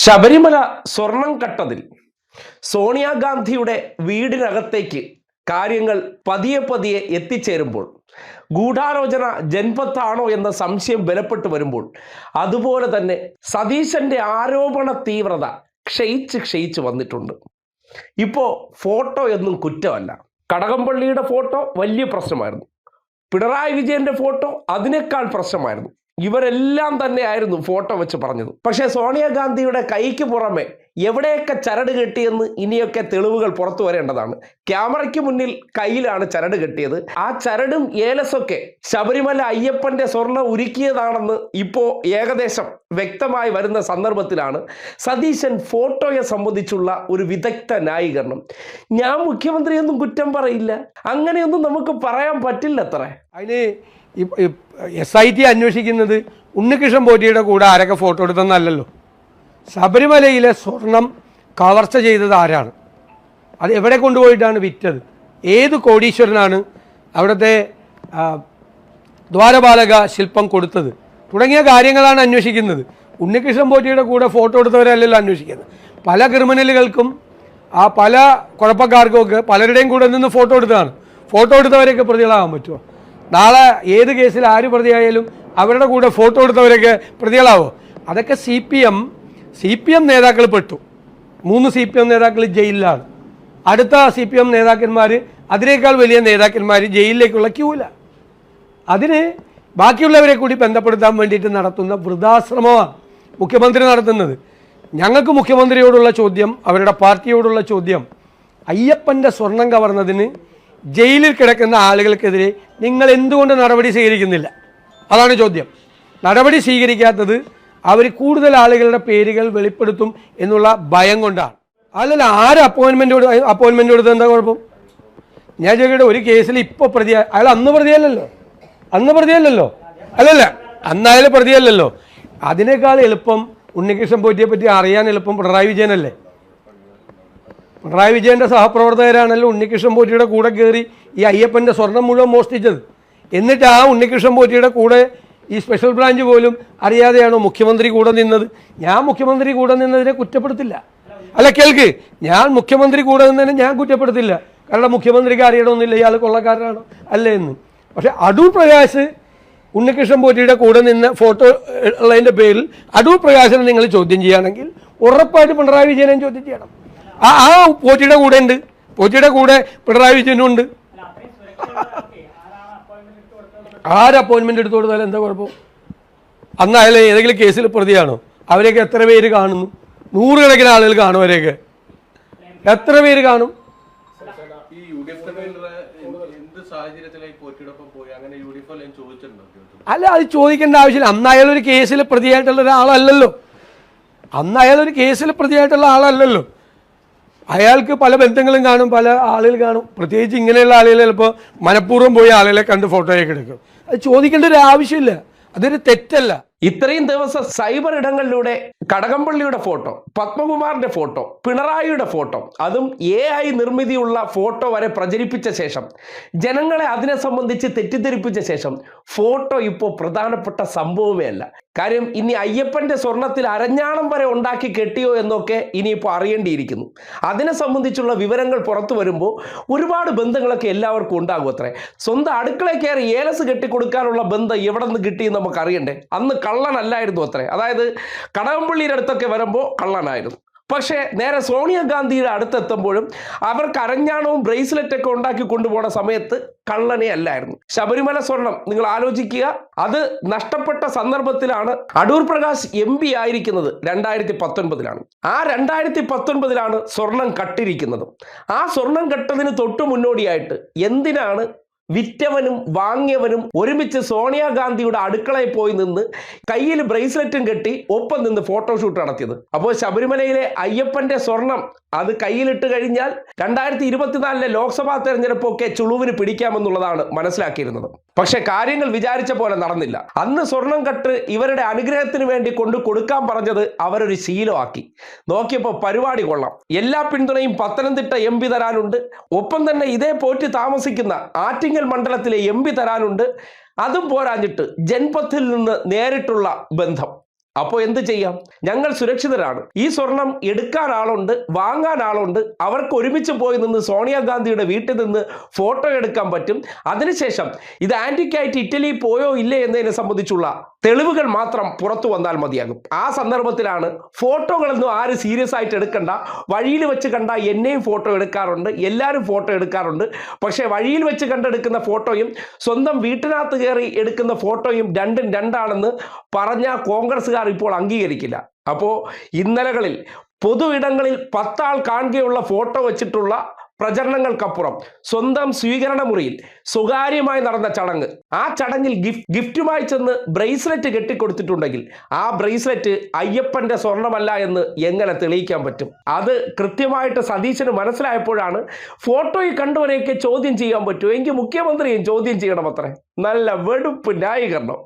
ശബരിമല സ്വർണം കട്ടതിൽ സോണിയാഗാന്ധിയുടെ വീടിനകത്തേക്ക് കാര്യങ്ങൾ പതിയെ പതിയെ എത്തിച്ചേരുമ്പോൾ ഗൂഢാലോചന ജൻപത്താണോ എന്ന സംശയം ബലപ്പെട്ടു വരുമ്പോൾ അതുപോലെ തന്നെ സതീശന്റെ ആരോപണ തീവ്രത ക്ഷയിച്ച് വന്നിട്ടുണ്ട്. ഇപ്പോൾ ഫോട്ടോ എന്നും കുറ്റമല്ല. കടകംപള്ളിയുടെ ഫോട്ടോ വലിയ പ്രശ്നമായിരുന്നു. പിണറായി വിജയന്റെ ഫോട്ടോ അതിനേക്കാൾ പ്രശ്നമായിരുന്നു. ഇവരെല്ലാം തന്നെയായിരുന്നു ഫോട്ടോ വെച്ച് പറഞ്ഞത്. പക്ഷേ സോണിയാഗാന്ധിയുടെ കൈക്ക് പുറമെ എവിടെയൊക്കെ ചരട് കെട്ടിയെന്ന് ഇനിയൊക്കെ തെളിവുകൾ പുറത്തു വരേണ്ടതാണ്. ക്യാമറയ്ക്ക് മുന്നിൽ കയ്യിലാണ് ചരട് കെട്ടിയത്. ആ ചരടും ഏലസൊക്കെ ശബരിമല അയ്യപ്പന്റെ സ്വർണ്ണം ഉരുക്കിയതാണെന്ന് ഇപ്പോൾ ഏകദേശം വ്യക്തമായി വരുന്ന സന്ദർഭത്തിലാണ് സതീശൻ ഫോട്ടോയെ സംബന്ധിച്ചുള്ള ഒരു വിദഗ്ധ ന്യായീകരണം. ഞാൻ മുഖ്യമന്ത്രിയൊന്നും കുറ്റം പറയില്ല, അങ്ങനെയൊന്നും നമുക്ക് പറയാൻ പറ്റില്ല. അത്ര അതിന് SIT അന്വേഷിക്കുന്നത് ഉണ്ണികൃഷ്ണൻ പോറ്റിയുടെ കൂടെ ആരൊക്കെ ഫോട്ടോ എടുത്തെന്നല്ലല്ലോ. ശബരിമലയിലെ സ്വർണം കവർച്ച ചെയ്തത് ആരാണ്, അത് എവിടെ കൊണ്ടുപോയിട്ടാണ് വിറ്റത്, ഏത് കോടീശ്വരനാണ് അവിടുത്തെ ദ്വാരപാലക ശില്പം കൊടുത്തത് തുടങ്ങിയ കാര്യങ്ങളാണ് അന്വേഷിക്കുന്നത്. ഉണ്ണികൃഷ്ണൻ പോറ്റിയുടെ കൂടെ ഫോട്ടോ എടുത്തവരല്ലല്ലോ അന്വേഷിക്കുന്നത്. പല ക്രിമിനലുകൾക്കും പല കുഴപ്പക്കാർക്കുമൊക്കെ പലരുടെയും കൂടെ നിന്ന് ഫോട്ടോ എടുത്തതാണ്. ഫോട്ടോ എടുത്തവരൊക്കെ പ്രതികളാകാൻ പറ്റുമോ? നാളെ ഏത് കേസിൽ ആര് പ്രതിയായാലും അവരുടെ കൂടെ ഫോട്ടോ എടുത്തവരൊക്കെ പ്രതികളാവോ? അതൊക്കെ CPM നേതാക്കൾ പെട്ടു. 3 CPM നേതാക്കൾ ജയിലിലാണ്. അടുത്ത CPM നേതാക്കന്മാർ, അതിനേക്കാൾ വലിയ നേതാക്കന്മാർ ജയിലിലേക്കുള്ള ക്യൂല. അതിന് ബാക്കിയുള്ളവരെ കൂടി ബന്ധപ്പെടുത്താൻ വേണ്ടിയിട്ട് നടത്തുന്ന വൃഥാശ്രമമാണ് മുഖ്യമന്ത്രി നടത്തുന്നത്. ഞങ്ങൾക്ക് മുഖ്യമന്ത്രിയോടുള്ള ചോദ്യം, അവരുടെ പാർട്ടിയോടുള്ള ചോദ്യം, അയ്യപ്പൻ്റെ സ്വർണം കവർന്നതിന് ജയിലിൽ കിടക്കുന്ന ആളുകൾക്കെതിരെ നിങ്ങൾ എന്തുകൊണ്ട് നടപടി സ്വീകരിക്കുന്നില്ല? അതാണ് ചോദ്യം. നടപടി സ്വീകരിക്കാത്തത് അവർ കൂടുതൽ ആളുകളുടെ പേരുകൾ വെളിപ്പെടുത്തും എന്നുള്ള ഭയം കൊണ്ടാണ്. അല്ലല്ല, ആര് അപ്പോയിൻമെൻറ്റ് കൊടുത്തത് എന്താ കുഴപ്പം? ഞാൻ ചോദിക്കട്ടെ, ഒരു കേസിൽ ഇപ്പോൾ പ്രതിയായി, അയാൾ അന്ന് പ്രതിയല്ലല്ലോ അല്ലല്ല, അന്നായാലും പ്രതിയല്ലല്ലോ. അതിനേക്കാൾ എളുപ്പം ഉണ്ണികൃഷ്ണൻ പോറ്റിയെ പറ്റി അറിയാൻ എളുപ്പം പിണറായി വിജയനല്ലേ. പിണറായി വിജയൻ്റെ സഹപ്രവർത്തകരാണല്ലോ ഉണ്ണികൃഷ്ണൻ പോറ്റിയുടെ കൂടെ കയറി ഈ അയ്യപ്പൻ്റെ സ്വർണം മുഴുവൻ മോഷ്ടിച്ചത്. എന്നിട്ട് ആ ഉണ്ണികൃഷ്ണൻ പോറ്റിയുടെ കൂടെ ഈ സ്പെഷ്യൽ ബ്രാഞ്ച് പോലും അറിയാതെയാണോ മുഖ്യമന്ത്രി കൂടെ നിന്നത്? ഞാൻ മുഖ്യമന്ത്രി കൂടെ നിന്നതിനെ കുറ്റപ്പെടുത്തില്ല. അല്ല, കേൾക്ക്, ഞാൻ മുഖ്യമന്ത്രി കൂടെ നിന്നതിനെ ഞാൻ കുറ്റപ്പെടുത്തില്ല. കാരണം മുഖ്യമന്ത്രിക്ക് അറിയണമെന്നില്ല ഇയാൾ കൊള്ളക്കാരനാണോ അല്ലേ എന്ന്. പക്ഷേ അടൂർ പ്രകാശ് ഉണ്ണികൃഷ്ണൻ പോറ്റിയുടെ കൂടെ നിന്ന് ഫോട്ടോ ഉള്ളതിൻ്റെ പേരിൽ അടൂർ പ്രകാശിനെ നിങ്ങൾ ചോദ്യം ചെയ്യുകയാണെങ്കിൽ ഉറപ്പായിട്ട് പിണറായി വിജയനെ ചോദ്യം ചെയ്യണം. ആ പോറ്റിയുടെ കൂടെ ഉണ്ട്, പോറ്റിയുടെ കൂടെ പിണറായി വിജയനും ഉണ്ട്. ആര് അപ്പോയിൻമെൻ്റ് എടുത്തു കൊടുത്താലും എന്താ കുഴപ്പം? അന്ന് അയാൾ ഏതെങ്കിലും കേസിൽ പ്രതിയാണോ? അവരെയൊക്കെ എത്ര പേര് കാണുന്നു? 100 കണക്കിന് ആളുകൾ കാണും. അവരെയൊക്കെ എത്ര പേര് കാണും? അല്ല, അത് ചോദിക്കേണ്ട ആവശ്യമില്ല. അന്ന് അയാളൊരു കേസിൽ പ്രതിയായിട്ടുള്ള ആളല്ലല്ലോ. അയാൾക്ക് പല ബന്ധങ്ങളും കാണും, പല ആളുകൾ കാണും. പ്രത്യേകിച്ച് ഇങ്ങനെയുള്ള ആളുകൾ ചിലപ്പോൾ മനഃപൂർവ്വം പോയി ആളുകളെ കണ്ട് ഫോട്ടോയൊക്കെ എടുക്കും. അത് ചോദിക്കേണ്ട ഒരു ആവശ്യമില്ല, അതൊരു തെറ്റല്ല. ഇത്രയും ദിവസം സൈബർ ഇടങ്ങളിലൂടെ കടകംപള്ളിയുടെ ഫോട്ടോ, പത്മകുമാറിന്റെ ഫോട്ടോ, പിണറായിയുടെ ഫോട്ടോ, അതും AI നിർമ്മിതിയുള്ള ഫോട്ടോ വരെ പ്രചരിപ്പിച്ച ശേഷം, ജനങ്ങളെ അതിനെ സംബന്ധിച്ച് തെറ്റിദ്ധരിപ്പിച്ച ശേഷം ഫോട്ടോ ഇപ്പോൾ പ്രധാനപ്പെട്ട സംഭവമേ അല്ല. കാര്യം ഇനി അയ്യപ്പന്റെ സ്വർണത്തിൽ അരഞ്ഞാണം വരെ ഉണ്ടാക്കി കെട്ടിയോ എന്നൊക്കെ ഇനിയിപ്പോൾ അറിയേണ്ടിയിരിക്കുന്നു. അതിനെ സംബന്ധിച്ചുള്ള വിവരങ്ങൾ പുറത്തു വരുമ്പോൾ ഒരുപാട് ബന്ധങ്ങളൊക്കെ എല്ലാവർക്കും ഉണ്ടാകും. അത്രേ സ്വന്തം അടുക്കളയിൽ കയറി ഏലസ് കെട്ടിക്കൊടുക്കാനുള്ള ബന്ധം എവിടെ നിന്ന് കിട്ടിയെന്ന് നമുക്ക് അറിയണ്ടേ? അന്ന് കള്ളനല്ലായിരുന്നു അത്രേ. അതായത് കടകംപള്ളിയുടെ അടുത്തൊക്കെ വരുമ്പോൾ കള്ളനായിരുന്നു. പക്ഷേ നേരെ സോണിയാഗാന്ധിയുടെ അടുത്തെത്തുമ്പോഴും അവർക്ക് അരഞ്ഞാണവും ബ്രേസ്ലെറ്റൊക്കെ ഉണ്ടാക്കി കൊണ്ടുപോകുന്ന സമയത്ത് കള്ളനെ അല്ലായിരുന്നു. ശബരിമല സ്വർണം നിങ്ങൾ ആലോചിക്കുക, അത് നഷ്ടപ്പെട്ട സന്ദർഭത്തിലാണ് അടൂർ പ്രകാശ് MP ആയിരിക്കുന്നത്. 2019 ആ 2019 സ്വർണം കട്ടിരിക്കുന്നത്. ആ സ്വർണം കട്ടതിന് തൊട്ടു മുന്നോടിയായിട്ട് എന്തിനാണ് വിറ്റവനും വാങ്ങിയവനും ഒരുമിച്ച് സോണിയാഗാന്ധിയുടെ അടുക്കളയിൽ പോയി നിന്ന് കയ്യിൽ ബ്രേസ്ലെറ്റും കെട്ടി ഒപ്പം നിന്ന് ഫോട്ടോഷൂട്ട് നടത്തിയത്? അപ്പോൾ ശബരിമലയിലെ അയ്യപ്പന്റെ സ്വർണം അത് കയ്യിലിട്ട് കഴിഞ്ഞാൽ 2024 ലോക്സഭാ തെരഞ്ഞെടുപ്പൊക്കെ ചുളുവിന് പിടിക്കാമെന്നുള്ളതാണ് മനസ്സിലാക്കിയിരുന്നത്. പക്ഷെ കാര്യങ്ങൾ വിചാരിച്ച പോലെ നടന്നില്ല. അന്ന് സ്വർണം കട്ട് ഇവരുടെ അനുഗ്രഹത്തിന് വേണ്ടി കൊടുക്കാൻ പറഞ്ഞത് അവരൊരു ശീലമാക്കി. നോക്കിയപ്പോൾ പരിപാടി കൊള്ളാം. എല്ലാ പിന്തുണയും പത്തനംതിട്ട MP തരാനുണ്ട്. ഒപ്പം തന്നെ ഇതേ പോറ്റി താമസിക്കുന്ന ആറ്റിങ്ങൽ മണ്ഡലത്തിലെ MP തരാനുണ്ട്. അതും പോരാഞ്ഞിട്ട് ജൻപത്തിൽ നിന്ന് നേരിട്ടുള്ള ബന്ധം. അപ്പോൾ എന്ത് ചെയ്യാം? ഞങ്ങൾ സുരക്ഷിതരാണ്, ഈ സ്വർണം എടുക്കാൻ ആളുണ്ട്, വാങ്ങാൻ ആളുണ്ട്, അവർക്ക് ഒരുമിച്ച് പോയി നിന്ന് സോണിയാഗാന്ധിയുടെ വീട്ടിൽ നിന്ന് ഫോട്ടോ എടുക്കാൻ പറ്റും. അതിനുശേഷം ഇത് ആന്റിക്കായിട്ട് ഇറ്റലി പോയോ ഇല്ലേ എന്നതിനെ സംബന്ധിച്ചുള്ള തെളിവുകൾ മാത്രം പുറത്തു വന്നാൽ മതിയാകും. ആ സന്ദർഭത്തിലാണ് ഫോട്ടോകളൊന്നും ആരും സീരിയസ് ആയിട്ട് എടുക്കണ്ട, വഴിയിൽ വെച്ച് കണ്ട എന്നെയും ഫോട്ടോ എടുക്കാറുണ്ട്, എല്ലാവരും ഫോട്ടോ എടുക്കാറുണ്ട്, പക്ഷേ വഴിയിൽ വെച്ച് കണ്ടെടുക്കുന്ന ഫോട്ടോയും സ്വന്തം വീട്ടിനകത്ത് കയറി എടുക്കുന്ന ഫോട്ടോയും രണ്ടും രണ്ടാണെന്ന് പറഞ്ഞ കോൺഗ്രസ്സുകാർ ഇപ്പോൾ അംഗീകരിക്കില്ല. അപ്പോൾ ഇന്നലകളിൽ പൊതു ഇടങ്ങളിൽ 10 ആൾ കാണുകയുള്ള ഫോട്ടോ വെച്ചിട്ടുള്ള പ്രചരണങ്ങൾക്കപ്പുറം സ്വന്തം സ്വീകരണ മുറിയിൽ സ്വകാര്യമായി നടന്ന ചടങ്ങ്, ആ ചടങ്ങിൽ ഗിഫ്റ്റുമായി ചെന്ന് ബ്രേസ്ലെറ്റ് കെട്ടിക്കൊടുത്തിട്ടുണ്ടെങ്കിൽ ആ ബ്രേസ്ലെറ്റ് അയ്യപ്പന്റെ സ്വർണമല്ല എന്ന് എങ്ങനെ തെളിയിക്കാൻ പറ്റും? അത് കൃത്യമായിട്ട് സതീശന് മനസ്സിലായപ്പോഴാണ് ഫോട്ടോയിൽ കണ്ടവരെയൊക്കെ ചോദ്യം ചെയ്യാൻ പറ്റുമോ എങ്കിൽ മുഖ്യമന്ത്രിയും ചോദ്യം ചെയ്യണം. അത്രേ നല്ല വെടുപ്പ് ന്യായീകരണം.